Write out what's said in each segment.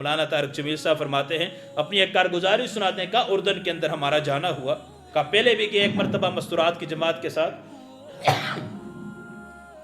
مولانا طارق جمیل صاحب فرماتے ہیں، اپنی ایک کارگزاری سناتے ہیں، کہا اردن کے اندر ہمارا جانا ہوا، کہا پہلے بھی گئے ایک مرتبہ مستورات کی جماعت کے ساتھ،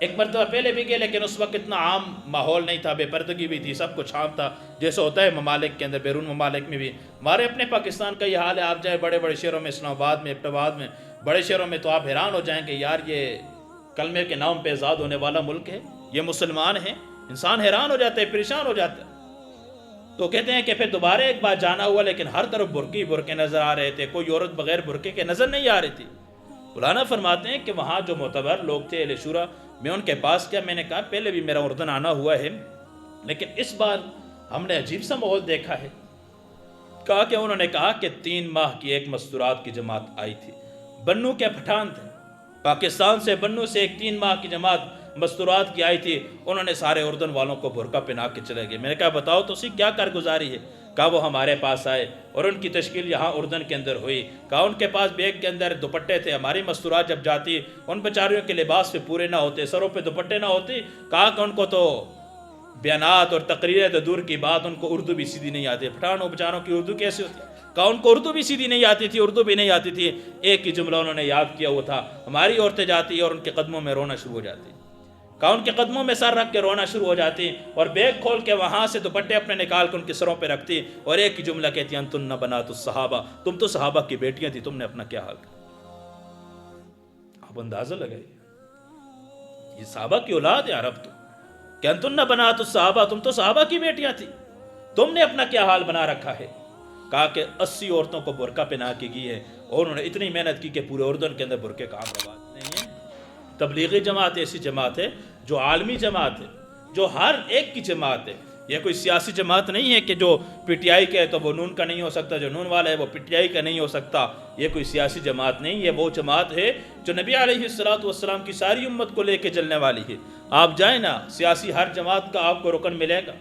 ایک مرتبہ پہلے بھی گئے، لیکن اس وقت اتنا عام ماحول نہیں تھا، بے پردگی بھی تھی، سب کچھ عام تھا جیسے ہوتا ہے ممالک کے اندر، بیرون ممالک میں بھی۔ ہمارے اپنے پاکستان کا یہ حال ہے، آپ جائیں بڑے بڑے شہروں میں، اسلام آباد میں، ایبٹ آباد میں، بڑے شہروں میں، تو آپ حیران ہو جائیں کہ یار یہ کلمے کے نام پہ آزاد ہونے والا ملک ہے، یہ مسلمان ہیں، انسان حیران ہو جاتا ہے، پریشان ہو جاتا ہے۔ تو کہتے ہیں کہ پھر دوبارہ ایک بار جانا ہوا، لیکن ہر طرف برقے نظر آ رہے تھے، کوئی عورت بغیر برقے کے نظر نہیں آ رہی تھی۔ مولانا فرماتے ہیں کہ وہاں جو معتبر لوگ تھے اہل شورا، میں ان کے پاس کیا، میں نے کہا پہلے بھی میرا اردن آنا ہوا ہے، لیکن اس بار ہم نے عجیب سا ماحول دیکھا ہے۔ کہا کہ انہوں نے کہا کہ 3 ماہ کی ایک مستورات کی جماعت آئی تھی، بنو کے پٹھان تھے، پاکستان سے بنو سے ایک 3 ماہ کی جماعت مستورات کی آئی تھی، انہوں نے سارے اردن والوں کو برقع پہنا کے چلے گئے۔ میں نے کہا بتاؤ تو اسی کیا کارگزاری ہے؟ کہا وہ ہمارے پاس آئے اور ان کی تشکیل یہاں اردن کے اندر ہوئی، کہا ان کے پاس بیگ کے اندر دوپٹے تھے، ہماری مستورات جب جاتی ان بیچاریوں کے لباس پہ پورے نہ ہوتے، سروں پہ دوپٹے نہ ہوتے، کہا کہ ان کو تو بیانات اور تقریریں تو دور کی بات، ان کو اردو بھی سیدھی نہیں آتی، پٹھانوں بیچاروں کی اردو کیسے ہوتی؟ کہا ان کو اردو بھی سیدھی نہیں آتی تھی، اردو بھی نہیں آتی تھی۔ ایک ہی جملہ انہوں نے یاد کیا، وہ تھا ہماری عورتیں جاتی اور ان کے قدموں میں رونا شروع ہو جاتی، کہا ان کے قدموں میں سر رکھ کے رونا شروع ہو جاتی، اور بیگ کھول کے وہاں سے دوپٹے اپنے نکال کے ان کے سروں پہ رکھتی، اور ایک ہی جملہ کہتی انتن بنات الصحابہ، تم تو صحابہ کی بیٹیاں تھی، تم نے اپنا کیا حال کیا؟ اب اندازہ لگائیے، یہ صحابہ کی اولاد ہے عرب، تو کہ انتن بنات الصحابہ، تم تو صحابہ کی بیٹیاں تھی، تم نے اپنا کیا حال بنا رکھا ہے؟ کہا کہ 80 عورتوں کو برقع پہنا کے گئی ہے، اور انہوں نے اتنی محنت کی کہ پورے اردن کے اندر برقعے کا عام رواج نہیں ہے۔ تبلیغی جماعت ایسی جماعت ہے جو عالمی جماعت ہے، جو ہر ایک کی جماعت ہے، یہ کوئی سیاسی جماعت نہیں ہے کہ جو پی ٹی آئی کا ہے تو وہ نون کا نہیں ہو سکتا، جو نون والا ہے وہ پی ٹی آئی کا نہیں ہو سکتا، یہ کوئی سیاسی جماعت نہیں، یہ وہ جماعت ہے جو نبی علیہ السلام کی ساری امت کو لے کے چلنے والی ہے۔ آپ جائیں نا، سیاسی ہر جماعت کا آپ کو رکن ملے گا،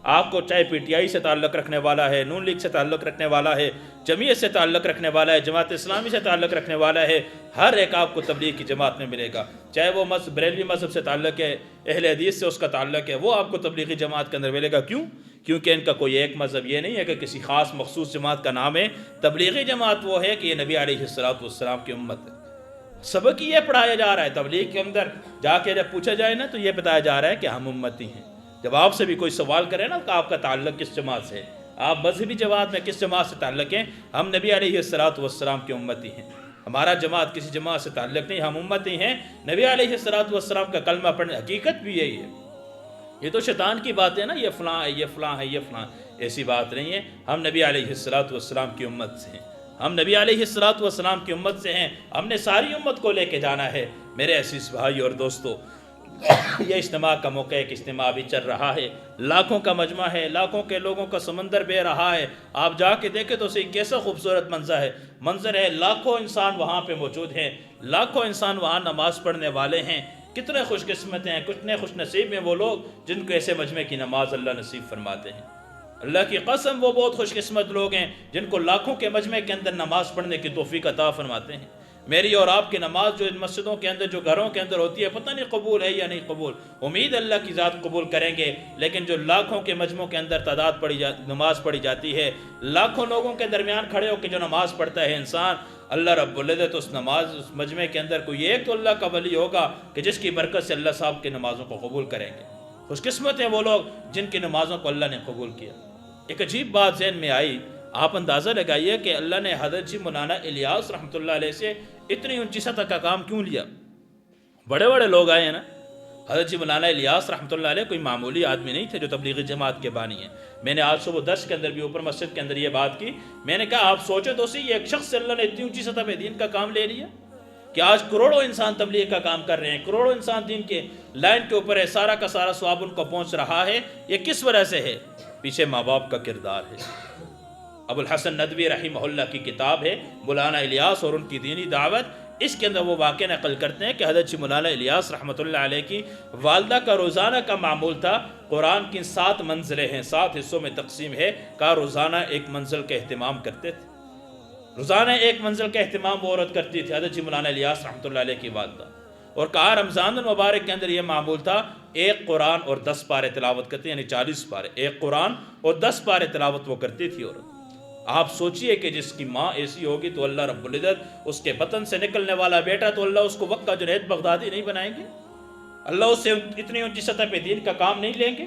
آپ کو چاہے پی ٹی آئی سے تعلق رکھنے والا ہے، نون لیگ سے تعلق رکھنے والا ہے، جمعیت سے تعلق رکھنے والا ہے، جماعت اسلامی سے تعلق رکھنے والا ہے، ہر ایک آپ کو تبلیغ کی جماعت میں ملے گا، چاہے وہ بریلوی مذہب سے تعلق ہے، اہل حدیث سے اس کا تعلق ہے، وہ آپ کو تبلیغی جماعت کے اندر ملے گا۔ کیوں؟ کیونکہ ان کا کوئی ایک مذہب یہ نہیں ہے کہ کسی خاص مخصوص جماعت کا نام ہے، تبلیغی جماعت وہ ہے کہ یہ نبی علیہ السلام کی امت ہے۔ سبق یہ پڑھایا جا رہا ہے تبلیغ کے اندر، جا کے جب پوچھا جائے نا تو یہ بتایا جا رہا ہے کہ ہم امتی ہیں۔ جب آپ سے بھی کوئی سوال کرے نا کہ آپ کا تعلق کس جماعت سے ہے، آپ مذہبی جماعت میں کس جماعت سے تعلق ہیں، ہم نبی علیہ السلام کی امتی ہیں، ہمارا جماعت کسی جماعت سے تعلق نہیں، ہم امتی ہیں، نبی علیہ السلام کا کلمہ پڑھنے، حقیقت بھی یہی ہے۔ یہ تو شیطان کی بات ہے نا، یہ فلاں ہے، یہ فلاں ہے، یہ فلاں، ایسی بات نہیں ہے، ہم نبی علیہ السلام کی امت سے ہیں، ہم نبی علیہ السلام کی امت سے ہیں، ہم نے ساری امت کو لے کے جانا ہے۔ میرے عزیز بھائی اور دوستو، یہ اجتماع کا موقع ایک اجتماع بھی چل رہا ہے، لاکھوں کا مجمع ہے، لاکھوں کے لوگوں کا سمندر بہ رہا ہے، آپ جا کے دیکھیں تو صحیح کیسا خوبصورت منظر ہے، لاکھوں انسان وہاں پہ موجود ہیں، لاکھوں انسان وہاں نماز پڑھنے والے ہیں۔ کتنے خوش قسمت ہیں، کتنے خوش نصیب ہیں وہ لوگ جن کو ایسے مجمع کی نماز اللہ نصیب فرماتے ہیں۔ اللہ کی قسم وہ بہت خوش قسمت لوگ ہیں جن کو لاکھوں کے مجمع کے اندر نماز پڑھنے کی توفیق عطا فرماتے ہیں۔ میری اور آپ کی نماز جو ان مسجدوں کے اندر، جو گھروں کے اندر ہوتی ہے، پتہ نہیں قبول ہے یا نہیں قبول، امید اللہ کی ذات قبول کریں گے، لیکن جو لاکھوں کے مجمعوں کے اندر نماز پڑھی جاتی ہے، لاکھوں لوگوں کے درمیان کھڑے ہو کے جو نماز پڑھتا ہے انسان، اللہ رب العزت اس مجمع کے اندر کوئی ایک تو اللہ کا ولی ہوگا کہ جس کی برکت سے اللہ صاحب کی نمازوں کو قبول کریں گے۔ خوش قسمت ہیں وہ لوگ جن کی نمازوں کو اللہ نے قبول کیا۔ ایک عجیب بات ذہن میں آئی، آپ اندازہ لگائیے کہ اللہ نے حضرت جی مولانا الیاس رحمۃ اللہ علیہ سے اتنی اونچی سطح کا کام کیوں لیا؟ بڑے بڑے لوگ آئے ہیں نا، حضرت جی مولانا الیاس رحمۃ اللہ علیہ کوئی معمولی آدمی نہیں تھے جو تبلیغی جماعت کے بانی ہیں۔ میں نے آج صبح درس کے اندر بھی اوپر مسجد کے اندر یہ بات کی، میں نے کہا آپ سوچو تو صحیح، ایک شخص سے اللہ نے اتنی اونچی سطح پہ دین کا کام لے لیا کہ آج کروڑوں انسان تبلیغ کا کام کر رہے ہیں، کروڑوں انسان دین کے لائن کے اوپر ہے، سارا کا سارا ثواب ان کو پہنچ رہا ہے۔ یہ کس وجہ سے ہے؟ پیچھے ماں باپ کا کردار ہے۔ ابو الحسن ندوی رحمہ اللہ کی کتاب ہے مولانا الیاس اور ان کی دینی دعوت، اس کے اندر وہ واقعہ نقل کرتے ہیں کہ حضرت مولانا الیاس رحمۃ اللہ علیہ کی والدہ کا روزانہ کا معمول تھا، قرآن کی 7 منزلیں ہیں، 7 حصوں میں تقسیم ہے، کہ روزانہ ایک منزل کا اہتمام کرتے تھے، روزانہ ایک منزل کا اہتمام وہ عورت کرتی تھی، حضرت مولانا الیاس رحمۃ اللہ علیہ کی والدہ، اور کہا رمضان المبارک کے اندر یہ معمول تھا، ایک قرآن اور 10 پارے تلاوت کرتے، یعنی 40 پارے، ایک قرآن اور 10 پارے تلاوت وہ کرتی تھی عورت۔ آپ سوچئے کہ جس کی ماں ایسی ہوگی تو اللہ رب العزت اس کے بطن سے نکلنے والا بیٹا تو اللہ اس کو وقت کا جنید بغدادی نہیں بنائیں گے؟ اللہ اس سے اتنی اونچی سطح پہ دین کا کام نہیں لیں گے؟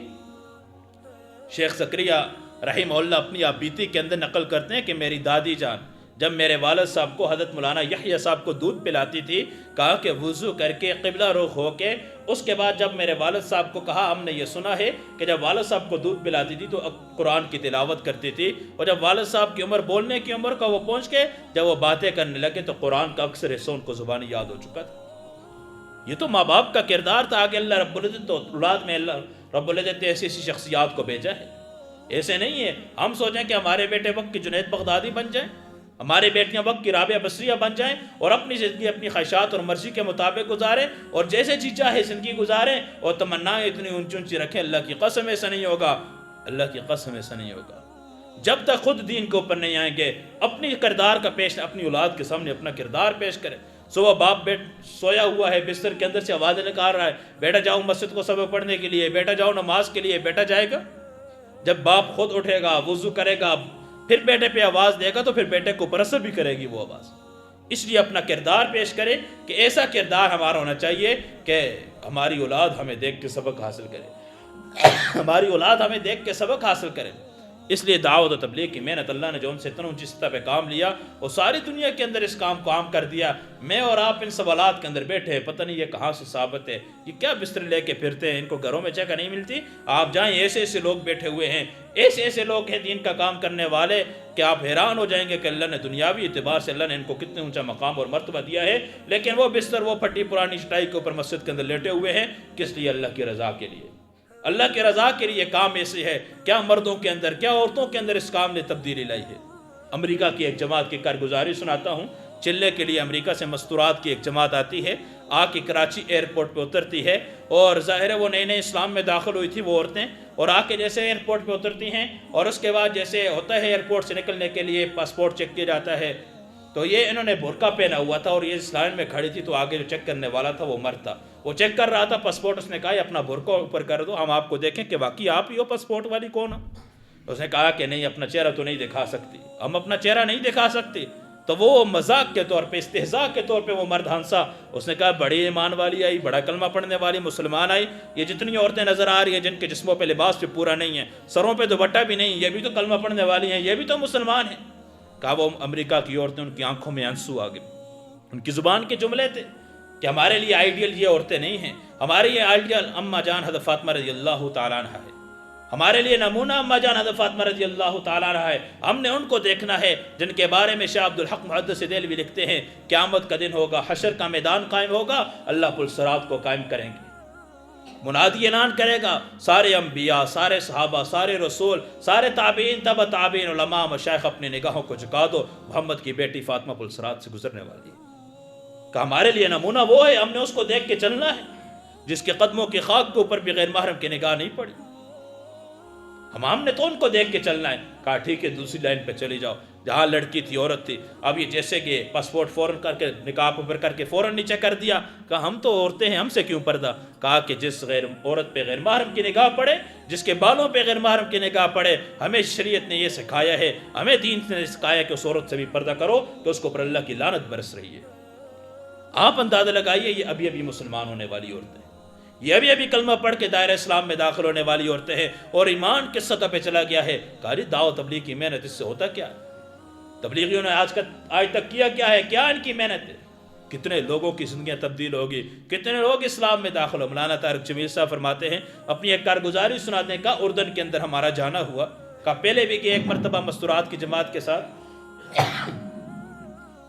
شیخ زکریا رحمہ اللہ اپنی آپ بیتی کے اندر نقل کرتے ہیں کہ میری دادی جان جب میرے والد صاحب کو حضرت مولانا یحییٰ صاحب کو دودھ پلاتی تھی، کہا کہ وضو کر کے قبلہ رخ ہو کے، اس کے بعد جب میرے والد صاحب کو کہا ہم نے یہ سنا ہے کہ جب والد صاحب کو دودھ پلاتی تھی تو قرآن کی تلاوت کرتی تھی، اور جب والد صاحب کی عمر بولنے کی عمر کا وہ پہنچ کے جب وہ باتیں کرنے لگے تو قرآن کا اکثر حصہ ان کو زبانی یاد ہو چکا تھا۔ یہ تو ماں باپ کا کردار تھا، آگے اللہ رب العزت تو اولاد میں اللہ رب العزت نے ایسی ایسی شخصیات کو بھیجا ہے۔ ایسے نہیں ہے ہم سوچیں کہ ہمارے بیٹے وقت کی جنید بغدادی بن جائیں، ہماری بیٹیاں وقت کی رابعہ بصریہ بن جائیں اور اپنی زندگی اپنی خواہشات اور مرضی کے مطابق گزاریں اور جیسے جی چاہے زندگی گزاریں اور تمنائیں اتنی اونچی اونچی رکھیں، اللہ کی قسم ایسا نہیں ہوگا، اللہ کی قسم ایسا نہیں ہوگا۔ جب تک خود دین کے اوپر نہیں آئیں گے، اپنی کردار کا پیش اپنی اولاد کے سامنے اپنا کردار پیش کریں۔ صبح باپ سویا ہوا ہے بستر کے اندر سے آوازیں نکال رہا ہے، بیٹا جاؤ مسجد کو سبق پڑھنے کے لیے، بیٹا جاؤ نماز کے لیے، بیٹا جائے گا؟ جب باپ خود اٹھے گا، وضو کرے گا، پھر بیٹے پہ آواز دے گا تو پھر بیٹے کو اوپر اثر بھی کرے گی وہ آواز۔ اس لیے اپنا کردار پیش کرے کہ ایسا کردار ہمارا ہونا چاہیے کہ ہماری اولاد ہمیں دیکھ کے سبق حاصل کرے، ہماری اولاد ہمیں دیکھ کے سبق حاصل کرے۔ اس لیے دعوت و تبلیغ کی محنت اللہ نے جو ان سے اتنا اونچی سطح پہ کام لیا اور ساری دنیا کے اندر اس کام کو عام کر دیا۔ میں اور آپ ان سوالات کے اندر بیٹھے، پتہ نہیں یہ کہاں سے ثابت ہے، یہ کیا بستر لے کے پھرتے ہیں، ان کو گھروں میں جگہ نہیں ملتی۔ آپ جائیں، ایسے ایسے لوگ بیٹھے ہوئے ہیں، ایسے ایسے لوگ ہیں دین کا کام کرنے والے کہ آپ حیران ہو جائیں گے کہ اللہ نے دنیاوی اعتبار سے اللہ نے ان کو کتنے اونچا مقام اور مرتبہ دیا ہے، لیکن وہ بستر وہ پھٹی پرانی چٹائی کے اوپر مسجد کے اندر لیٹے ہوئے ہیں۔ کس لیے؟ اللہ کی رضا کے لیے۔ اللہ کی رضا کے لیے کام ایسے ہے، کیا مردوں کے اندر کیا عورتوں کے اندر اس کام نے تبدیلی لائی ہے۔ امریکہ کی ایک جماعت کی کارگزاری سناتا ہوں۔ چلے کے لیے امریکہ سے مستورات کی ایک جماعت آتی ہے، آ کے کراچی ایئرپورٹ پہ اترتی ہے، اور ظاہر ہے وہ نئے نئے اسلام میں داخل ہوئی تھی وہ عورتیں، اور آ کے جیسے ایئرپورٹ پہ اترتی ہیں اور اس کے بعد جیسے ہوتا ہے ایئرپورٹ سے نکلنے کے لیے پاسپورٹ چیک کیا جاتا ہے، تو یہ انہوں نے برقع پہنا ہوا تھا اور یہ اس لائن میں کھڑی تھی، تو آگے جو چیک کرنے والا تھا وہ مرد تھا، وہ چیک کر رہا تھا پاسپورٹ۔ اس نے کہا اپنا برقع اوپر کر دو، ہم آپ کو دیکھیں کہ واقعی آپ ہی ہو پاسپورٹ والی کون ہو۔ اس نے کہا کہ نہیں، اپنا چہرہ تو نہیں دکھا سکتی، ہم اپنا چہرہ نہیں دکھا سکتے۔ تو وہ مذاق کے طور پہ، استہزاء کے طور پہ وہ مرد ہنسا۔ اس نے کہا بڑی ایمان والی آئی، بڑا کلمہ پڑھنے والی مسلمان آئی، یہ جتنی عورتیں نظر آ رہی ہیں جن کے جسموں پہ لباس پہ پورا نہیں ہے، سروں پہ دوپٹہ بھی نہیں، یہ بھی تو کلمہ پڑھنے والی ہیں، یہ بھی تو مسلمان ہیں۔ کہا وہ امریکہ کی عورتیں، ان کی آنکھوں میں آنسو آ گئے، ان کی زبان کے جملے تھے کہ ہمارے لیے آئیڈیل یہ عورتیں نہیں ہیں، ہمارے لیے آئیڈیل اماں جان حضرت فاطمہ رضی اللہ تعالیٰ عنہ ہے، ہمارے لیے نمونہ اماں جان حضرت فاطمہ رضی اللہ تعالیٰ عنہ ہے۔ ہم نے ان کو دیکھنا ہے جن کے بارے میں شاہ عبدالحق محدث دہلوی لکھتے ہیں قیامت کا دن ہوگا، حشر کا میدان قائم ہوگا، اللہ پل صراط کو قائم کریں گے، منادی اعلان کرے گا، سارے انبیاء، سارے صحابہ، سارے رسول، سارے تابعین، تبع تابعین، علماء، مشائخ اپنی نگاہوں کو جھکا دو، محمد کی بیٹی فاطمہ پل صراط سے گزرنے والی ہے۔ کہ ہمارے لیے نمونہ وہ ہے، ہم نے اس کو دیکھ کے چلنا ہے جس کے قدموں کی خاک کے اوپر بھی غیر محرم کی نگاہ نہیں پڑی، ہم نے تو ان کو دیکھ کے چلنا ہے۔ کہا ٹھیک ہے، دوسری لائن پہ چلی جاؤ، جہاں لڑکی تھی، عورت تھی، اب یہ جیسے کہ پاسپورٹ فوراً کر کے نقاب اوپر کر کے فوراً نیچے کر دیا، کہا ہم تو عورتیں ہیں، ہم سے کیوں پردہ؟ کہا کہ جس عورت پہ غیر محرم کی نگاہ پڑے، جس کے بالوں پہ غیر محرم کی نگاہ پڑے، ہمیں شریعت نے یہ سکھایا ہے، ہمیں دین نے سکھایا کہ اس عورت سے بھی پردہ کرو کہ اس کو پر اللہ کی لعنت برس رہی ہے۔ آپ اندازہ لگائیے، یہ ابھی ابھی مسلمان ہونے والی عورتیں، یہ ابھی ابھی کلمہ پڑھ کے دائرہ اسلام میں داخل ہونے والی عورتیں ہیں، اور ایمان کس سطح پہ چلا گیا ہے۔ کہا جی دعوت تبلیغ کی محنت، اس سے ہوتا کیا ہے؟ تبلیغیوں نے آج تک کیا کیا ہے؟ کیا ان کی محنت ہے؟ کتنے لوگوں کی زندگیاں تبدیل ہوگی، کتنے لوگ اسلام میں داخل ہو۔ مولانا طارق جمیل صاحب فرماتے ہیں، اپنی ایک کارگزاری سناتے ہیں، کہا اردن کے اندر ہمارا جانا ہوا، کہا پہلے بھی کہ ایک مرتبہ مستورات کی جماعت کے ساتھ،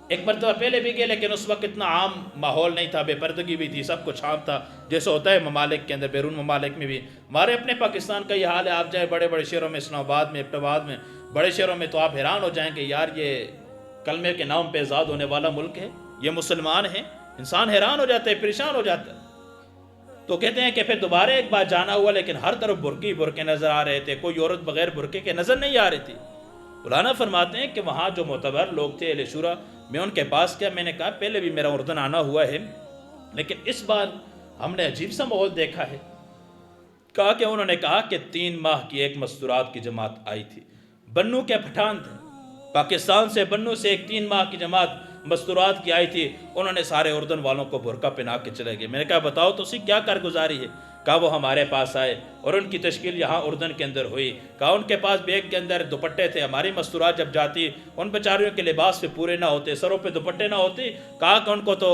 ایک مرتبہ پہلے بھی گئے، لیکن اس وقت اتنا عام ماحول نہیں تھا، بے پردگی بھی تھی، سب کچھ عام تھا جیسے ہوتا ہے ممالک کے اندر، بیرون ممالک میں بھی۔ ہمارے اپنے پاکستان کا یہ حال ہے، آپ جائیں بڑے بڑے شہروں میں، اسلام آباد میں، ابن آباد میں، بڑے شہروں میں، تو آپ حیران ہو جائیں کہ یار یہ کلمے کے نام پہ آزاد ہونے والا ملک ہے، یہ مسلمان ہیں، انسان حیران ہو جاتا ہے، پریشان ہو جاتا ہے۔ تو کہتے ہیں کہ پھر دوبارہ ایک بار جانا ہوا، لیکن ہر طرف برقے نظر آ رہے تھے، کوئی عورت بغیر برقے کے نظر نہیں آ رہی تھی۔ مولانا فرماتے ہیں کہ وہاں جو معتبر لوگ تھے اہل شورا، میں ان کے پاس کیا، میں نے کہا پہلے بھی میرا اردن آنا ہوا ہے، لیکن اس بار ہم نے عجیب سا ماحول دیکھا ہے. کہا کہ انہوں نے کہا کہ 3 ماہ کی ایک مستورات کی جماعت آئی تھی. بنو کے پٹھان تھے پاکستان سے، بنو سے ایک 3 ماہ کی جماعت مستورات کی آئی تھی. انہوں نے سارے اردن والوں کو برقع پہنا کے چلے گئے. میں نے کہا بتاؤ تو اسی کیا کارگزاری ہے؟ کہا وہ ہمارے پاس آئے اور ان کی تشکیل یہاں اردن کے اندر ہوئی. کہا ان کے پاس بیگ کے اندر دوپٹے تھے. ہماری مستورات جب جاتی ان بیچاریوں کے لباس پہ پورے نہ ہوتے، سروں پہ دوپٹے نہ ہوتے. کہا کہ ان کو تو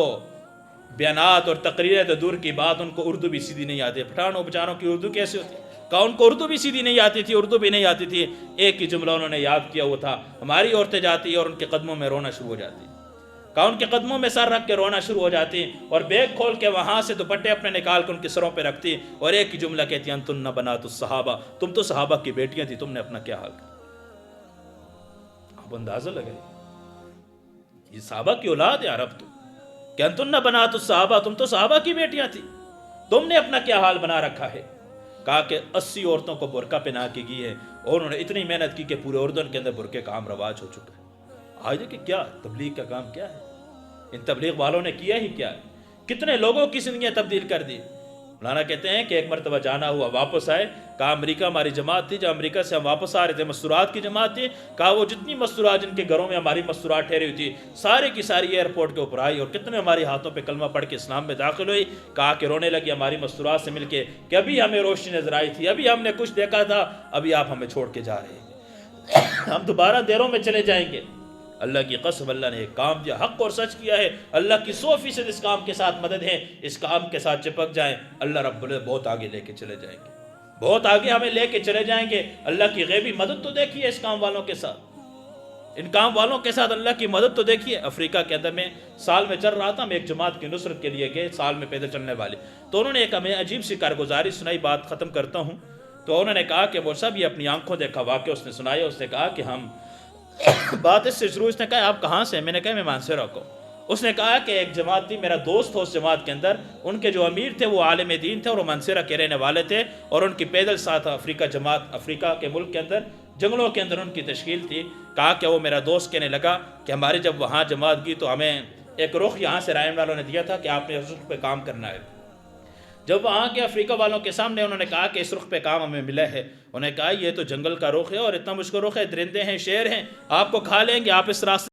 بیانات اور تقریریں تو دور کی بات، ان کو اردو بھی سیدھی نہیں آتی. پٹھانوں بیچاروں کی اردو کیسے ہوتی؟ کہا ان کو اردو بھی سیدھی نہیں آتی تھی، اردو بھی نہیں آتی تھی. ایک ہی جملہ انہوں نے یاد کیا، وہ تھا ہماری عورتیں جاتی اور ان کے قدموں میں رونا شروع ہو جاتی. کہا ان کے قدموں میں سر رکھ کے رونا شروع ہو جاتی اور بیگ کھول کے وہاں سے دوپٹے اپنے نکال کے ان کے سروں پہ رکھتی اور ایک ہی جملہ کہتی انتن بنات الصحابہ، تم تو صحابہ کی بیٹیاں تھی، تم نے اپنا کیا حال کیا. اب اندازہ لگے یہ صحابہ کی اولاد ہے عرب تو، کہ انتن بنات الصحابہ، تم تو صحابہ کی بیٹیاں تھی، تم نے اپنا کیا حال بنا رکھا ہے. کہا کہ 80 عورتوں کو برقع پہنا کے گئی ہے اور انہوں نے اتنی محنت کی کہ پورے اردن کے اندر برقعے کا عام رواج ہو چکا ہے. آج دیکھیں کیا تبلیغ کا کام کیا ہے، ان تبلیغ والوں نے کیا ہی کیا ہے، کتنے لوگوں کی زندگیاں تبدیل کر دی. مولانا کہتے ہیں کہ ایک مرتبہ جانا ہوا، واپس آئے. کہا امریکہ ہماری جماعت تھی، جب امریکہ سے ہم واپس آ رہے تھے مستورات کی جماعت تھی. کہا وہ جتنی مستورات جن کے گھروں میں ہماری مستورات ٹھہری ہوئی تھی سارے کی ساری ایئرپورٹ کے اوپر آئی اور کتنے ہمارے ہاتھوں پہ کلمہ پڑھ کے اسلام میں داخل ہوئی. کہا کہ رونے لگی ہماری مستورات سے مل کے کہ ابھی ہمیں روشنی نظر آئی تھی، ابھی ہم نے کچھ دیکھا تھا، ابھی آپ ہمیں چھوڑ کے جا رہے ہیں، ہم دوبارہ دیروں میں چلے جائیں گے. اللہ کی قسم اللہ نے ایک کام دیا، حق اور سچ کیا ہے. اللہ کی 100% اس کام کے ساتھ مدد ہے. اس کام کے ساتھ چپک جائیں، اللہ رب العزت بہت آگے لے کے چلے جائیں گے، بہت آگے ہمیں لے کے چلے جائیں گے. اللہ کی غیبی مدد تو دیکھیے اس کام والوں کے ساتھ، ان کام والوں کے ساتھ اللہ کی مدد تو دیکھیے. افریقہ کے اندر میں سال میں چل رہا تھا، میں ایک جماعت کی نصرت کے لیے گئے، سال میں پیدل چلنے والے. تو انہوں نے ایک ہمیں عجیب سی کارگزاری سنائی، بات ختم کرتا ہوں. تو انہوں نے کہا کہ وہ سب یہ اپنی آنکھوں دیکھا واقعہ اس نے سنایا. اس نے کہا کہ ہم بات اس سے شروع، اس نے کہا آپ کہاں سے؟ میں نے کہا میں مانسہرہ کو. اس نے کہا کہ ایک جماعت تھی، میرا دوست تھا اس جماعت کے اندر، ان کے جو امیر تھے وہ عالم دین تھے اور وہ مانسہرہ کے رہنے والے تھے اور ان کی پیدل ساتھ افریقہ جماعت، افریقہ کے ملک کے اندر جنگلوں کے اندر ان کی تشکیل تھی. کہا کہ وہ میرا دوست کہنے لگا کہ ہماری جب وہاں جماعت گئی تو ہمیں ایک رخ یہاں سے رائم والوں نے دیا تھا کہ آپ نے اس رخ پہ کام کرنا ہے. جب وہاں کے افریقہ والوں کے سامنے انہوں نے کہا کہ اس رخ پہ کام ہمیں ملا ہے، انہوں نے کہا یہ تو جنگل کا رخ ہے اور اتنا مشکل رخ ہے، درندے ہیں، شیر ہیں، آپ کو کھا لیں گے، آپ اس راستے